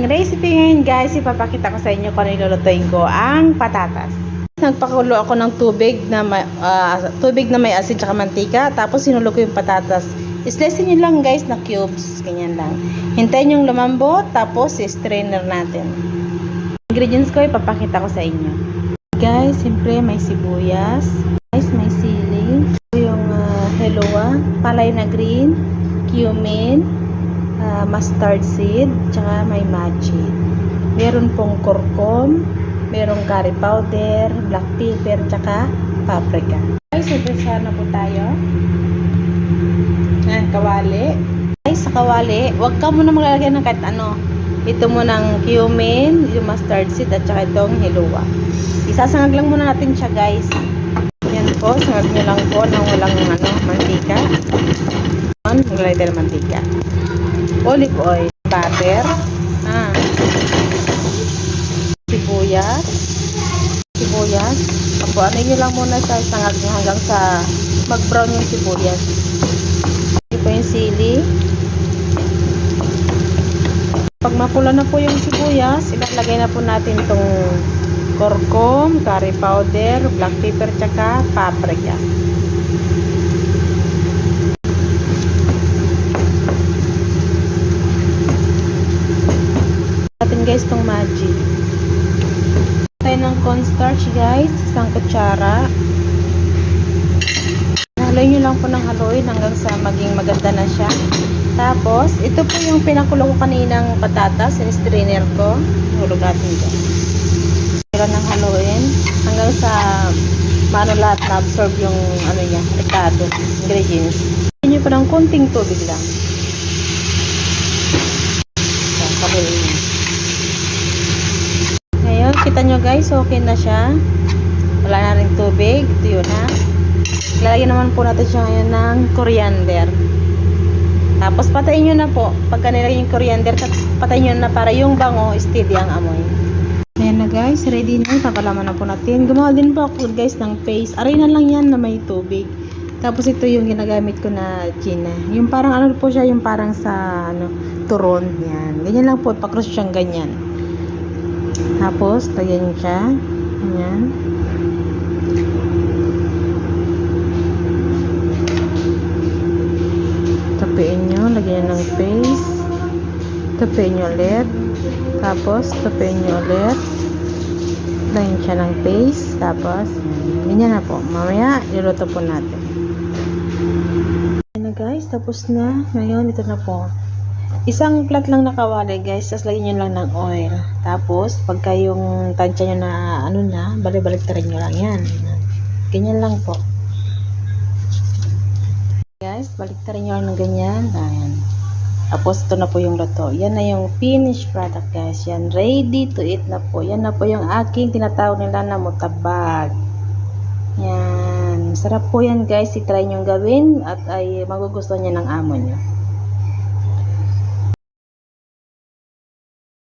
ating recipe ngayon guys, ipapakita ko sa inyo kung ano ilulutuin ko, ang patatas. Nagpakulo ako ng tubig na may asin at mantika, tapos sinulo ko yung patatas. Slicein nyo lang guys na cubes, ganyan lang. Hintayin yung lumambot, tapos strainer natin. Ingredients ko ipapakita ko sa inyo. Guys, siyempre may sibuyas, guys may sili, yung helloa, palay na green, cumin, mustard seed, tsaka may magic. Meron pong kurkum, merong curry powder, black pepper, tsaka paprika. Guys, umpisa na po tayo. Kawali. Guys, sa kawali, huwag ka muna maglalagay ng kahit ano. Ito muna ng cumin, yung mustard seed, at tsaka itong helloa. Isasangag lang muna natin siya guys. Yan po, sangag nyo lang po ng walang mantika. Maglalagay tayo ng mantika. Olive oil, butter, sibuyas, ano nyo lang muna sa sangag nyo hanggang sa mag-brown yung sibuyas. Ito po yung sili. Pag mapula na po yung sibuyas, ilalagay na po natin itong kurkum, curry powder, black pepper, tsaka paprika. Guys, itong magic. Tayo ng cornstarch guys, isang kutsara. Haluin nyo lang po ng haluin hanggang sa maging maganda na siya. Tapos, ito po yung pinakulo ko kaninang patatas, strainer ko. Hulog natin dyan. Sila ng haluin hanggang sa maano lahat na absorb yung ano niya, ricado, ingredients. Haluin nyo po ng konting tubig lang. Haluin nyo. Ngayon, kita nyo guys, okay na siya. Wala na rin tubig. Ito yun ha. Lalagyan naman po natin siya ngayon ng coriander. Tapos patayin nyo na po. Pagka nilagay yung coriander, patayin nyo na para yung bango, steady ang amoy. Ayan na guys, ready na. Papalaman na po natin. Gumawa din po ako guys ng paste. Aray na lang yan na may tubig. Tapos ito yung ginagamit ko na gina. Yung parang ano po siya, yung parang sa turon. Yan. Ganyan lang po. Pakros siyang ganyan. Tapos, lagyan nyo siya. Ayan. Tapiin nyo. Lagyan nyo ng paste. Tapiin nyo ulit. Tapos, tapiin nyo ulit. Lagyan siya ng paste. Tapos, ganyan na po. Mamaya, iluluto po natin. Ayan na guys. Tapos na. Ngayon, ito na po. Isang plat lang na kawali guys, tapos lagyan nyo lang ng oil. Tapos, pagka yung tansya nyo na balik-baliktarin nyo lang yan. Ganyan lang po. Guys, baliktarin nyo lang ng ganyan. Ayan. Tapos, ito na po yung luto. Yan na yung finished product guys. Yan, ready to eat na po. Yan na po yung aking tinatawag nila na mutabag. Yan. Sarap po yan guys. I-try nyo gawin at ay magugustuhan nyo ng amo nyo.